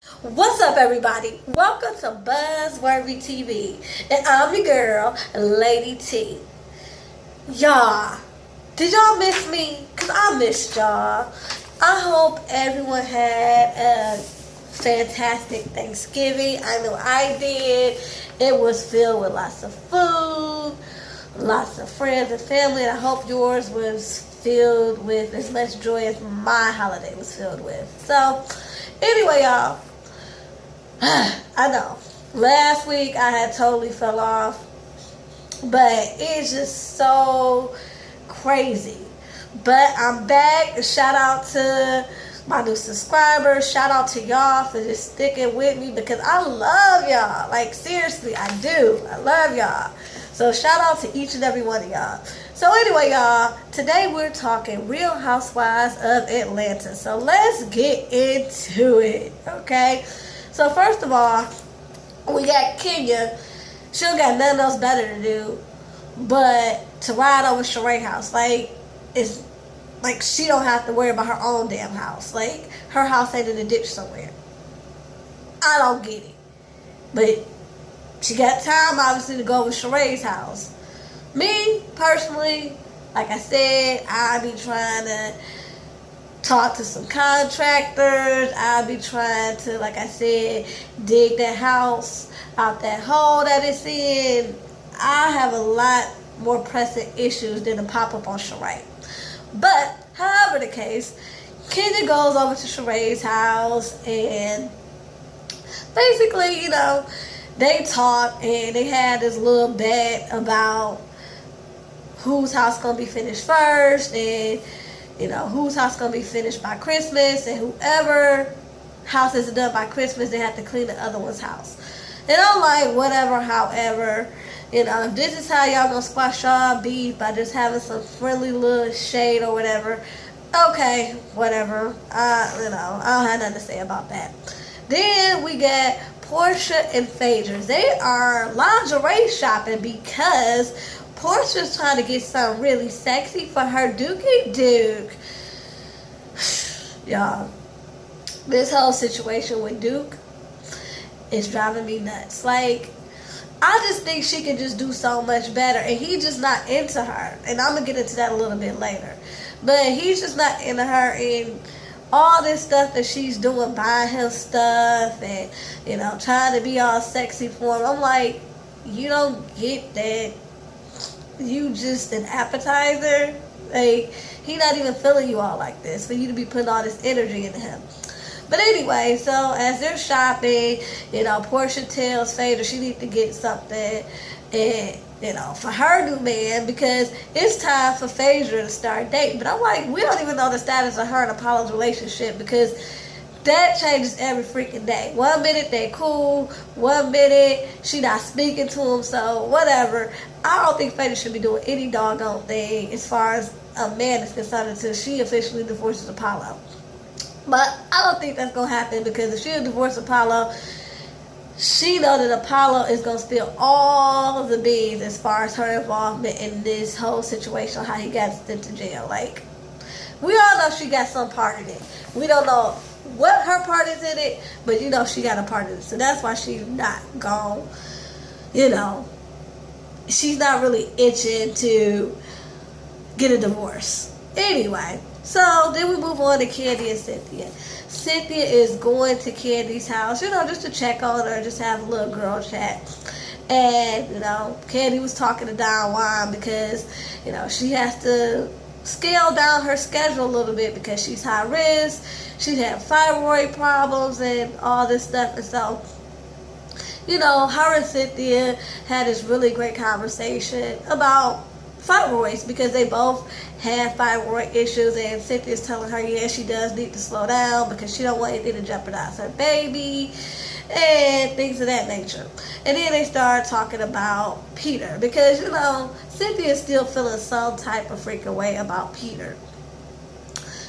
What's up, everybody? Welcome to Buzzworthy TV, and I'm your girl, Lady T. Y'all, did y'all miss me? Cause I missed y'all. I hope everyone had a fantastic Thanksgiving. I know I did. It was filled with lots of food, lots of friends and family, and I hope yours was filled with as much joy as my holiday was filled with. So, anyway, y'all. I know. Last week I had totally fell off, but it's just so crazy. But I'm back. Shout out to my new subscribers. Shout out to y'all for just sticking with me because I love y'all. Like, seriously, I do. I love y'all. So shout out to each and every one of y'all. So anyway, y'all, today we're talking Real Housewives of Atlanta. So let's get into it, okay? So first of all, we got Kenya. She don't got nothing else better to do but to ride over Sheree house. Like, it's like she don't have to worry about her own damn house. Like, her house ain't in a ditch somewhere. I don't get it. But she got time, obviously, to go over Sheree's house. Me, personally, like I said, I be trying to talk to some contractors. I'll be trying to, like I said, dig that house out that hole that it's in. I have a lot more pressing issues than to pop up on Sheree. But, however the case, Kenya goes over to Sheree's house and basically, they talk and they had this little bet about whose house gonna be finished first and whose house gonna be finished by Christmas, and whoever house isn't done by Christmas, they have to clean the other one's house. And I'm like, whatever, however, if this is how y'all gonna squash y'all beef by just having some friendly little shade or whatever, okay, whatever. I don't have nothing to say about that. Then we get Portia and Phaedra. They are lingerie shopping because Portia's trying to get something really sexy for her Dookie Duke. Y'all, this whole situation with Duke is driving me nuts. Like, I just think she can just do so much better, and he just not into her. And I'm going to get into that a little bit later. But he's just not into her, and all this stuff that she's doing, buying him stuff and, trying to be all sexy for him. I'm like, you don't get that. You just an appetizer. Like, he not even feeling you all like this for you to be putting all this energy into him. But anyway, so as they're shopping, Portia tells Phaedra she needs to get something and for her new man, because it's time for Phaedra to start dating. But I'm like, we don't even know the status of her and Apollo's relationship, because that changes every freaking day. 1 minute they cool, 1 minute she not speaking to him, so whatever. I don't think Phaedra should be doing any doggone thing as far as a man is concerned until she officially divorces Apollo. But I don't think that's going to happen, because if she'll divorce Apollo, she know that Apollo is going to spill all of the beans as far as her involvement in this whole situation, how he got sent to jail. Like, we all know she got some part in it. We don't know what her part is in it, but she got a part in it. So that's why she's not gone. She's not really itching to get a divorce. Anyway, so then we move on to Candy and Cynthia. Cynthia is going to Candy's house, just to check on her, just have a little girl chat. And, Candy was talking to Don Juan because, she has to scale down her schedule a little bit because she's high risk. She had thyroid problems and all this stuff. And so, her and Cynthia had this really great conversation about thyroids, because they both had thyroid issues, and Cynthia's telling her, yeah, she does need to slow down because she don't want anything to jeopardize her baby and things of that nature. And then they started talking about Peter, because Cynthia's still feeling some type of freaking way about Peter.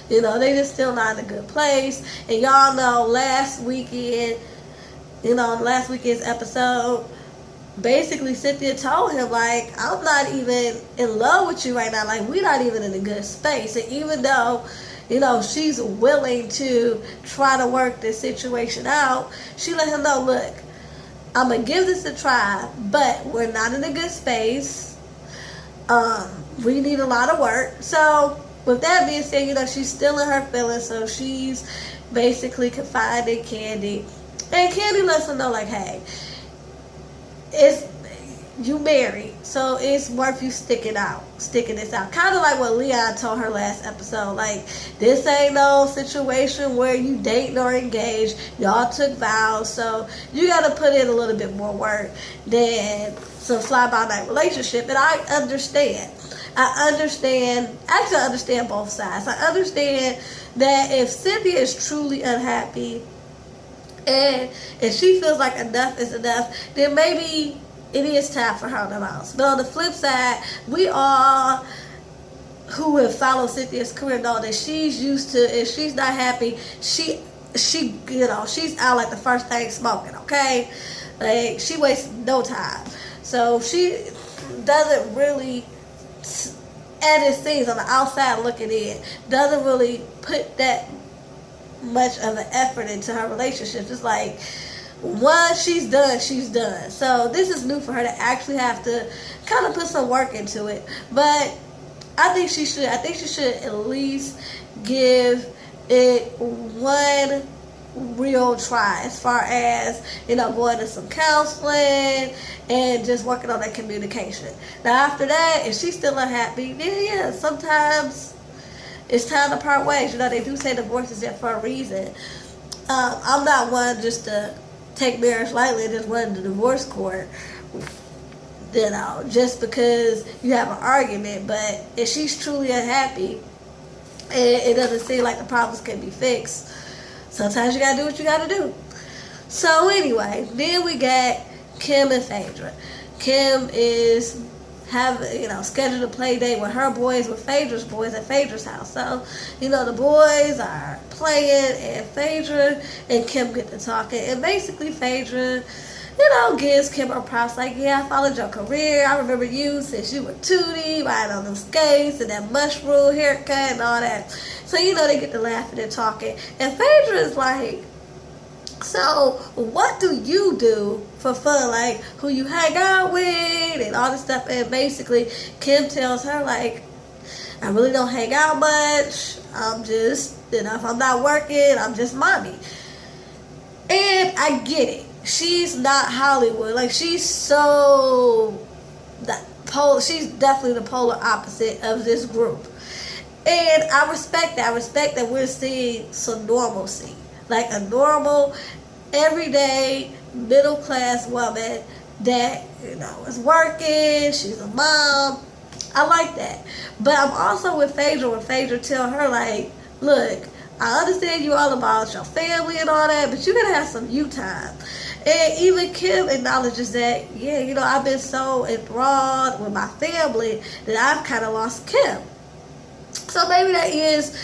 They just still not in a good place. And y'all know last weekend's episode, basically Cynthia told him, like, I'm not even in love with you right now. Like, we're not even in a good space. And even though, she's willing to try to work this situation out, she let him know, look, I'm going to give this a try, but we're not in a good space. We need a lot of work. So, with that being said, she's still in her feelings, so she's basically confiding Candy. And Candy lets her know, like, hey, you married, so it's worth you sticking this out. Kind of like what Leon told her last episode. Like, this ain't no situation where you dating or engaged. Y'all took vows, so you got to put in a little bit more work than some fly-by-night relationship. And I understand. Actually, I understand both sides. I understand that if Cynthia is truly unhappy and if she feels like enough is enough, then maybe it is time for her to bounce. But on the flip side, we all who have followed Cynthia's career know that she's used to, if she's not happy, she's out like the first thing smoking, okay? Like, she wastes no time. So she doesn't really, and it seems on the outside looking in, doesn't really put that much of an effort into her relationships. It's like, once she's done, she's done. So this is new for her to actually have to kind of put some work into it. But I think she should at least give it one real try, as far as going to some counseling and just working on that communication. Now after that, if she's still unhappy, then yeah, sometimes it's time to part ways. They do say divorce is there for a reason. I'm not one just to take marriage lightly and just run to divorce court, just because you have an argument. But if she's truly unhappy and it doesn't seem like the problems can be fixed, sometimes you gotta do what you gotta do. So anyway, then we got Kim and Phaedra. Kim is scheduled a play date with her boys, with Phaedra's boys at Phaedra's house. So, the boys are playing and Phaedra and Kim get to talking. And basically Phaedra, gives Kim her props, like, yeah, I followed your career. I remember you since you were Tootie, riding on them skates and that mushroom haircut and all that. So, they get to laughing and talking. And Phaedra is like, so what do you do for fun? Like, who you hang out with and all this stuff. And basically Kim tells her, like, I really don't hang out much. I'm just, if I'm not working, I'm just mommy. And I get it. She's not Hollywood. Like, she's she's definitely the polar opposite of this group. And I respect that. I respect that we're seeing some normalcy. Like a normal, everyday, middle-class woman that, is working. She's a mom. I like that. But I'm also with Phaedra when Phaedra tell her, like, look, I understand you all about your family and all that, but you gotta have some you time. And even Kim acknowledges that, yeah, I've been so enthralled with my family that I've kind of lost Kim. So maybe that is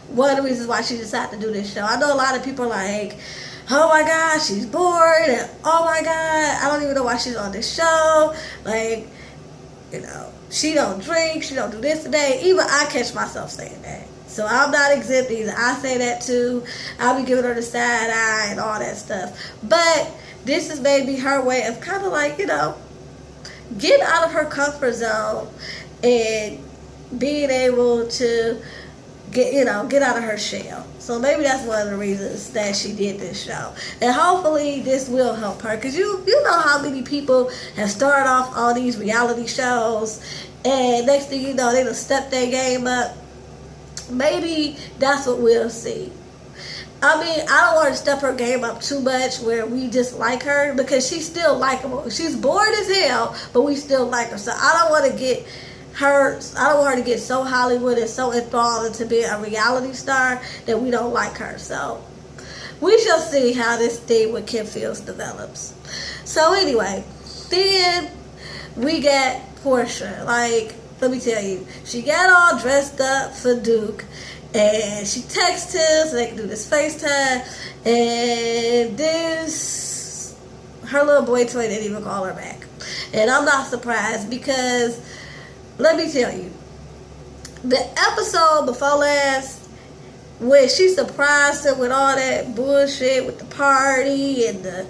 one of the reasons why she decided to do this show. I know a lot of people are like, oh my God, she's bored, and oh my God, I don't even know why she's on this show. Like, she don't drink, she don't do this today. Even I catch myself saying that. So I'm not exempt either. I say that too. I'll be giving her the side eye and all that stuff. But this is maybe her way of kind of like, getting out of her comfort zone and being able to get out of her shell. So maybe that's one of the reasons that she did this show. And hopefully this will help her. Because you know how many people have started off on these reality shows and next thing you know, they done step their game up. Maybe that's what we'll see. I mean, I don't want to step her game up too much where we dislike her, because she's still likable. She's bored as hell, but we still like her. So I don't want to get her to get so Hollywood and so enthralled into being a reality star that we don't like her. So we shall see how this thing with Kim Fields develops. So anyway, then we got Portia. Like, let me tell you, she got all dressed up for Duke, and she texted him so they can do this FaceTime, and her little boy toy didn't even call her back. And I'm not surprised, because let me tell you, the episode before last, when she surprised him with all that bullshit with the party and the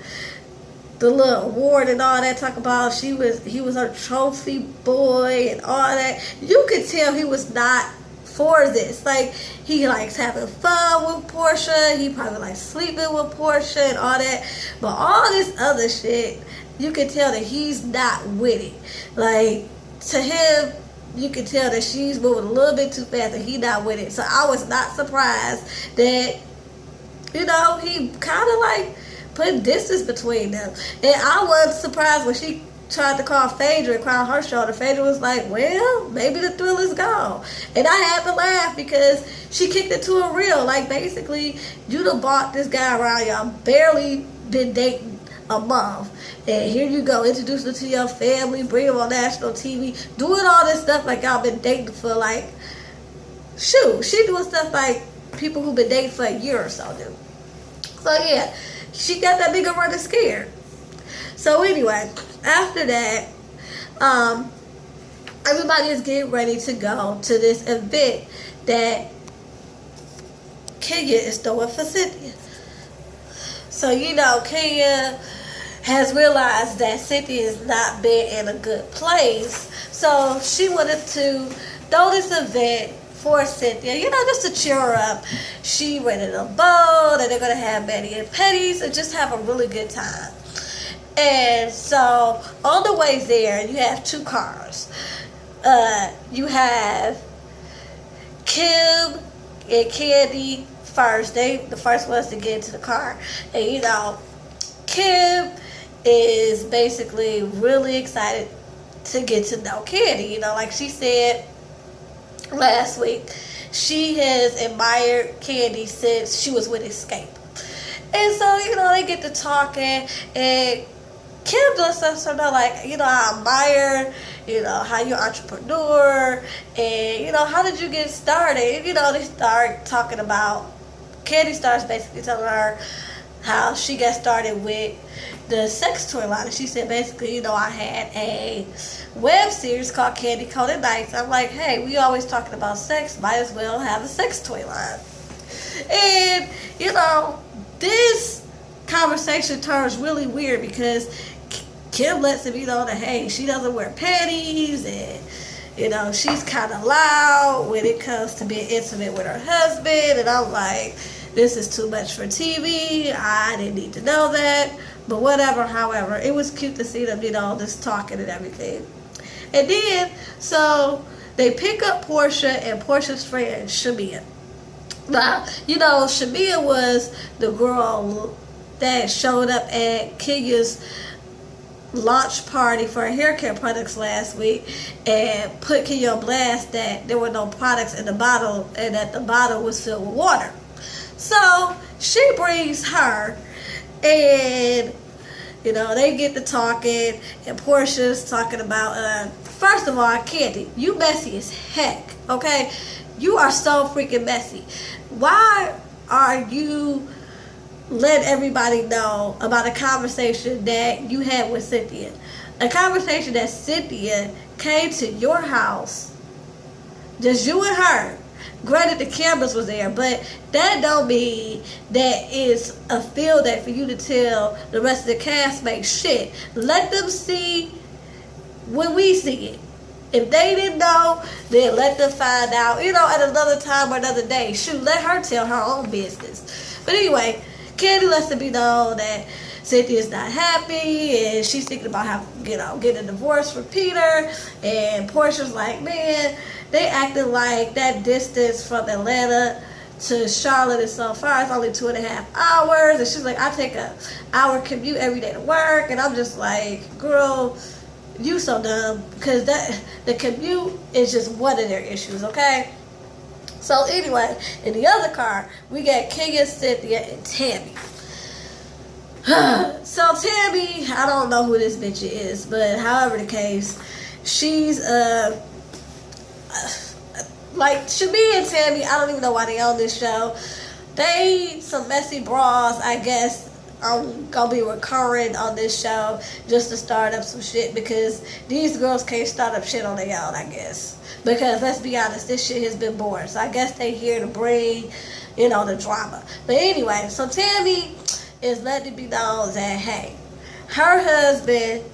little award and all that, talk about he was her trophy boy and all that, you could tell he was not for this. Like, he likes having fun with Portia, he probably likes sleeping with Portia and all that, but all this other shit, you can tell that he's not with it. Like, to him, you can tell that she's moving a little bit too fast and he's not with it. So I was not surprised that, you know, he kind of like put distance between them. And I wasn't surprised when she tried to call Phaedra and cry on her shoulder. Phaedra was like, well, maybe the thrill is gone. And I had to laugh because she kicked it to a real. Like, basically, you done bought this guy around, y'all barely been dating a month. And here you go, introduce him to your family, bring him on national TV, doing all this stuff like y'all been dating for like, shoot, she doing stuff like people who've been dating for a year or so do. So yeah, she got that nigga running scared. So anyway, after that, everybody is getting ready to go to this event that Kenya is throwing for Cynthia. So, you know, Kenya has realized that Cynthia has not been in a good place. So she wanted to throw this event for Cynthia, you know, just to cheer her up. She rented a boat and they're going to have Manny and Petties and just have a really good time. And so on the way there, you have two cars. You have Kim and Candy first. They the first ones to get into the car. And you know, Kim is basically really excited to get to know Candy. You know, like she said last week, she has admired Candy since she was with Escape. And so, you know, they get to talking, and Kim just lets her know, like, you know, I admire, you know, how you're an entrepreneur, and, you know, how did you get started? And, you know, they start talking about, Candy starts basically telling her how she got started with the sex toy line. And she said, basically, you know, I had a web series called Candy Coated Nights. I'm like, hey, we always talking about sex, might as well have a sex toy line. And, you know, this conversation turns really weird because Kim lets him, you know, that, hey, she doesn't wear panties, and, you know, she's kind of loud when it comes to being intimate with her husband. And I'm like, this is too much for TV. I didn't need to know that. But whatever, however, it was cute to see them, you know, just talking and everything. And then, so they pick up Portia and Portia's friend, Shamia. Now, you know, Shamia was the girl that showed up at Kenya's launch party for her hair care products last week and put Kenya on blast that there were no products in the bottle and that the bottle was filled with water. So she brings her, and you know, they get to talking, and Portia's talking about, first of all, Candy, you messy as heck, okay? You are so freaking messy. Why are you letting everybody know about a conversation that you had with Cynthia? A conversation that Cynthia came to your house, just you and her. Granted, the cameras was there, but that don't mean that it's a field day for you to tell the rest of the castmates shit. Let them see when we see it. If they didn't know, then let them find out, you know, at another time or another day. Shoot, let her tell her own business. But anyway, Candy lets it be known that Cynthia's not happy, and she's thinking about how, you know, getting a divorce from Peter. And Portia's like, man, they acting like that distance from Atlanta to Charlotte is so far. It's only 2.5 hours. And she's like, I take a hour commute every day to work. And I'm just like, girl, you so dumb. Because the commute is just one of their issues, okay? So anyway, in the other car, we got Kenya, Cynthia, and Tammy. So Tammy, I don't know who this bitch is, but however the case, she's like Shamia and Tammy, I don't even know why they on this show. They some messy bras, I guess, I'm gonna be recurring on this show just to start up some shit because these girls can't start up shit on their own, I guess. Because let's be honest, this shit has been boring. So I guess they here to bring, the drama. But anyway, so Tammy is letting it be known that, hey, her husband,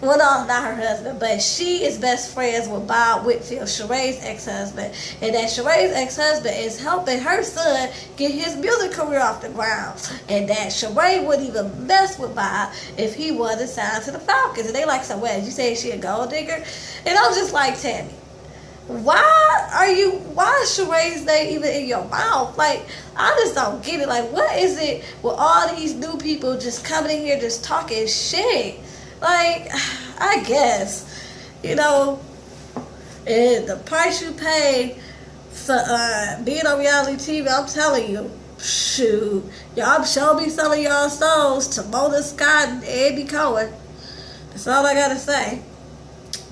well, no, not her husband, but she is best friends with Bob Whitfield, Sheree's ex-husband, and that Sheree's ex-husband is helping her son get his music career off the ground, and that Sheree wouldn't even mess with Bob if he wasn't signed to the Falcons. And they like, so what, you say she a gold digger? And I'm just like, Tammy, why is Sheree's name even in your mouth? Like, I just don't get it. Like, what is it with all these new people just coming in here just talking shit? Like, I guess, and the price you pay for being on reality TV, I'm telling you, shoot, y'all show me some of y'all souls to Mona Scott and Andy Cohen. That's all I gotta say.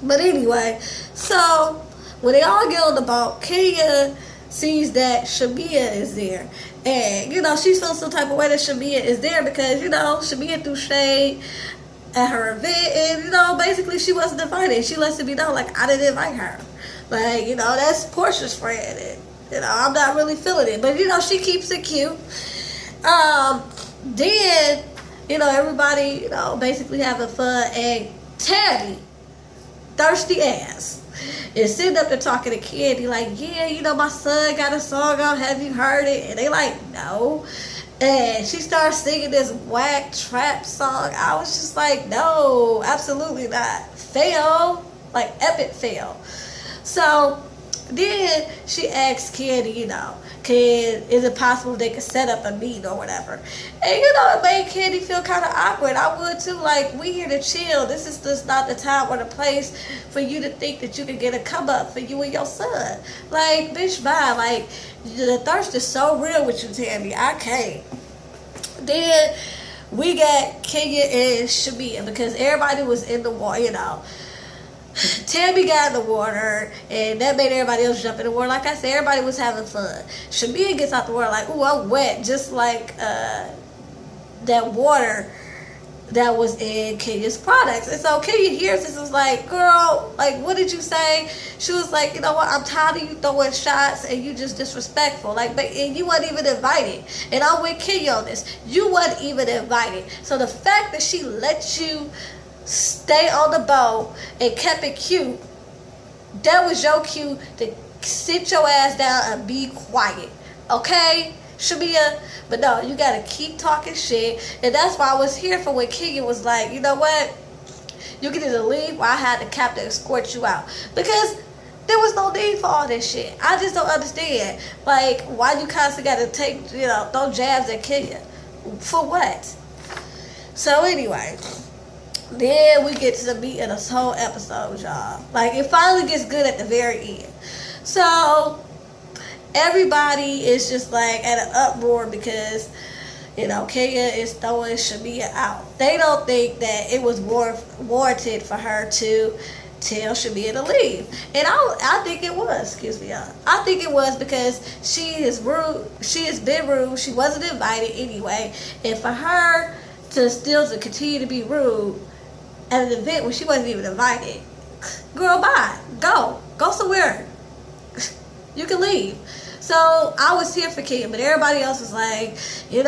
But anyway, so when they all get on the boat, Kenya sees that Shamia is there. And, she's feeling some type of way that Shamia is there because, Shamia threw shade at her event, and basically she wasn't invited. She lets it be known, like, I didn't invite her. Like, that's Portia's friend, and I'm not really feeling it. But she keeps it cute. Then everybody basically having fun, and Tammy, thirsty ass, is sitting up there talking to Candy like, yeah, my son got a song out, have you heard it? And they like, no. And she starts singing this whack trap song. I was just like, no, absolutely not. Fail. Like, epic fail. So then she asked Candy, is it possible they could set up a meeting or whatever? And, it made Candy feel kind of awkward. I would too. Like, we here to chill. This is just not the time or the place for you to think that you can get a come up for you and your son. Like, bitch, bye. Like, the thirst is so real with you, Tammy. I can't. Then we got Kenya and Shamia because everybody was in the water, Tammy got in the water, and that made everybody else jump in the water. Like I said, everybody was having fun. Shamia gets out the water like, ooh, I'm wet, just like that water that was in Kenya's products. And so Kenya hears this and was like, girl, like, what did you say? She was like, you know what, I'm tired of you throwing shots and you just disrespectful. Like, and you weren't even invited. And I'm with Kenya on this. You weren't even invited. So the fact that she let you stay on the boat and kept it cute, that was your cue to sit your ass down and be quiet. Okay? Shamia, but no, you gotta keep talking shit, and that's why I was here for when Kenya was like, you know what, you can either leave or I had the captain escort you out, because there was no need for all this shit. I just don't understand, like, why you constantly gotta take, throw jabs at Kenya, for what? So anyway, then we get to the meat of this whole episode, y'all. Like, it finally gets good at the very end. So everybody is just like at an uproar because, Kenya is throwing Shamia out. They don't think that it was warranted for her to tell Shamia to leave. And I think it was, I think it was because she is rude. She has been rude. She wasn't invited anyway. And for her to continue to be rude at an event when she wasn't even invited, girl, bye. Go somewhere. You can leave. So I was here for Kenya, but everybody else was like, it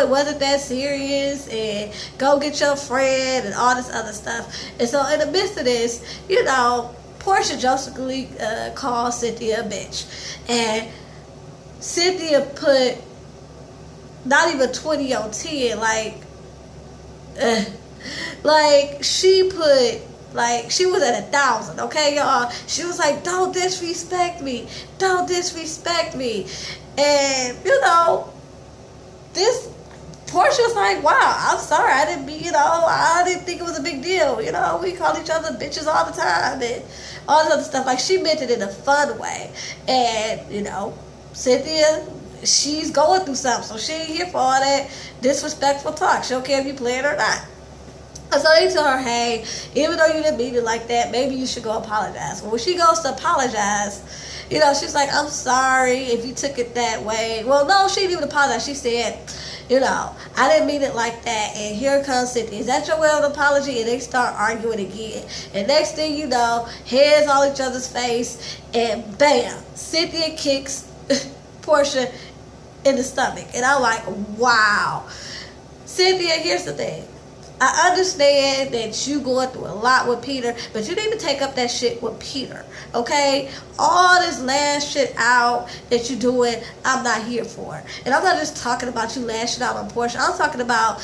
wasn't that serious, and go get your friend and all this other stuff. And so in the midst of this, Portia jokingly called Cynthia a bitch. And Cynthia put not even 20 on 10, like she put, like, she was at 1,000, okay, y'all? She was like, don't disrespect me. Don't disrespect me. And, this Portia's like, wow, I'm sorry. I didn't I didn't think it was a big deal. We call each other bitches all the time and all this other stuff. Like, she meant it in a fun way. And, Cynthia, she's going through something, so she ain't here for all that disrespectful talk. She don't care if you play it or not. So they tell her, hey, even though you didn't mean it like that, maybe you should go apologize. Well, when she goes to apologize, she's like, I'm sorry if you took it that way. Well, no, she didn't even apologize. She said, I didn't mean it like that. And here comes Cynthia. Is that your way of apology? And they start arguing again. And next thing you know, heads on each other's face, and bam, Cynthia kicks Portia in the stomach. And I'm like, wow. Cynthia, here's the thing. I understand that you going through a lot with Peter, but you need to take up that shit with Peter, okay? All this last shit out that you doing, I'm not here for. And I'm not just talking about you lashing out on Portia. I'm talking about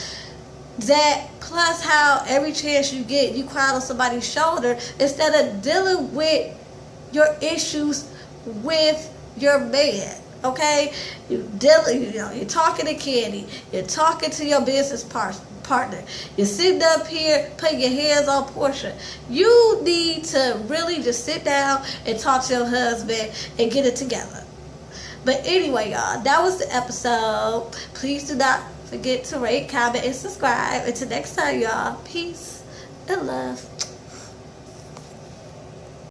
that, plus how every chance you get, you cry on somebody's shoulder instead of dealing with your issues with your man. Okay, you're talking to Candy, you're talking to your business partner, you're sitting up here putting your hands on Portia. You need to really just sit down and talk to your husband and get it together. But anyway, y'all, that was the episode. Please do not forget to rate, comment, and subscribe. Until next time, y'all, peace and love.